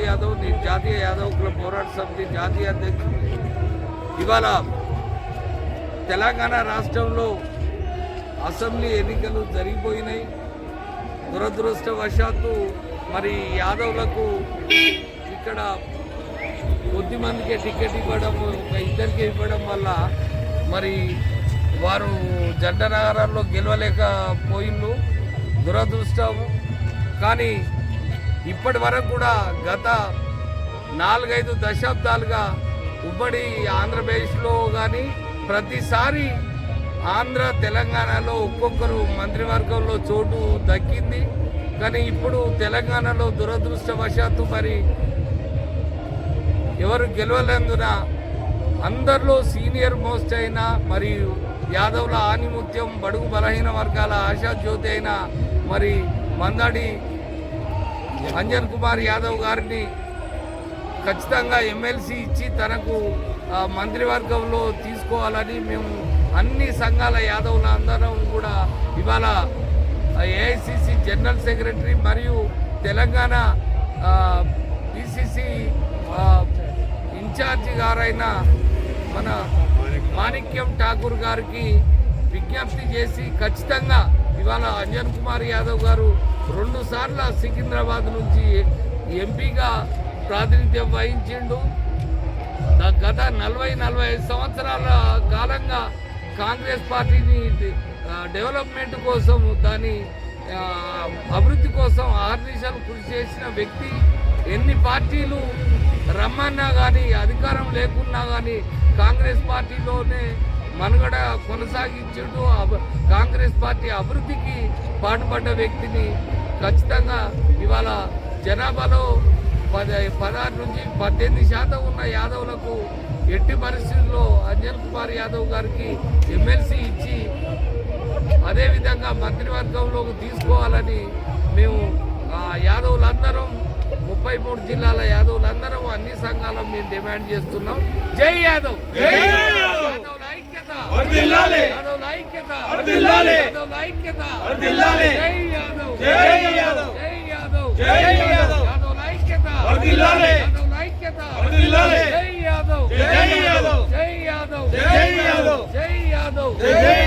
యాదవ్, నేను జాతీయ యాదవ్ కుల పోరాట సమితి జాతీయ అధ్యక్షుడు. ఇవాళ తెలంగాణ రాష్ట్రంలో అసెంబ్లీ ఎన్నికలు జరిగిపోయినాయి. దురదృష్టవశాత్తు మరి యాదవ్లకు ఇక్కడ కొద్ది మందికి టికెట్ ఇవ్వడం, ఇద్దరికి ఇవ్వడం వల్ల మరి వారు జంటనగరాల్లో గెలవలేకపోయిండ్రు. దురదృష్టం. కానీ ఇప్పటి వరకు కూడా గత 4-5 దశాబ్దాలుగా ఉమ్మడి ఆంధ్రప్రదేశ్లో కానీ ప్రతిసారి ఆంధ్ర తెలంగాణలో ఒక్కొక్కరు మంత్రివర్గంలో చోటు దక్కింది. కానీ ఇప్పుడు తెలంగాణలో దురదృష్టవశాత్తు మరి ఎవరు గెలవలేందున అందరిలో సీనియర్ మోస్ట్ అయిన మరియు యాదవ్ల ఆనిముత్యం, బడుగు బలహీన వర్గాల ఆశాజ్యోతి అయిన మరి మందాడి అంజన్ కుమార్ యాదవ్ గారిని ఖచ్చితంగా ఎమ్మెల్సీ ఇచ్చి తనకు మంత్రివర్గంలో తీసుకోవాలని మేము అన్ని సంఘాల యాదవ్ల అందరం కూడా ఇవాళ ఏఐసిసి జనరల్ సెక్రటరీ మరియు తెలంగాణ పిసిసి ఇన్ఛార్జి గారైన మన మాణిక్యం ఠాకూర్ గారికి విజ్ఞప్తి చేసి ఖచ్చితంగా ఇవాళ అంజన్ కుమార్ యాదవ్ గారు 2 సార్లు సికింద్రాబాద్ నుంచి ఎంపీగా ప్రాతినిధ్యం వహించిండు. గత 40-45 సంవత్సరాల కాలంగా కాంగ్రెస్ పార్టీని డెవలప్మెంట్ కోసం, దాని అభివృద్ధి కోసం ఆర్నిషాలు కృషి చేసిన వ్యక్తి. ఎన్ని పార్టీలు రమ్మన్నా కానీ, అధికారం లేకున్నా కానీ కాంగ్రెస్ పార్టీలోనే మనుగడ కొనసాగించుడు, కాంగ్రెస్ పార్టీ అభివృద్ధికి పాటుపడ్డ వ్యక్తిని ఖచ్చితంగా ఇవాళ జనాభాలో 16 నుంచి 18% ఉన్న యాదవ్లకు ఎట్టి పరిస్థితుల్లో అంజన్ కుమార్ యాదవ్ గారికి ఎమ్మెల్సీ ఇచ్చి అదేవిధంగా మంత్రివర్గంలోకి తీసుకోవాలని మేము యాదవులందరం 33 జిల్లాల యాదవులందరం అన్ని సంఘాలను మేము డిమాండ్ చేస్తున్నాం. జై యాదవ్, యాదవ్ ఐక్యత, యాదవ్ ఐక్యత, యాదవ్ ఐక్యత, జై యాదవ్, జై యాదవ్, జై యాదవ్, జై యాదవ్, యాదవ్ ఐక్యత, యాదవ్ ఐక్యత, జై యాదవ్, జై యాదవ్, జై యాదవ్, జై యాదవ్, జై యాదవ్, జై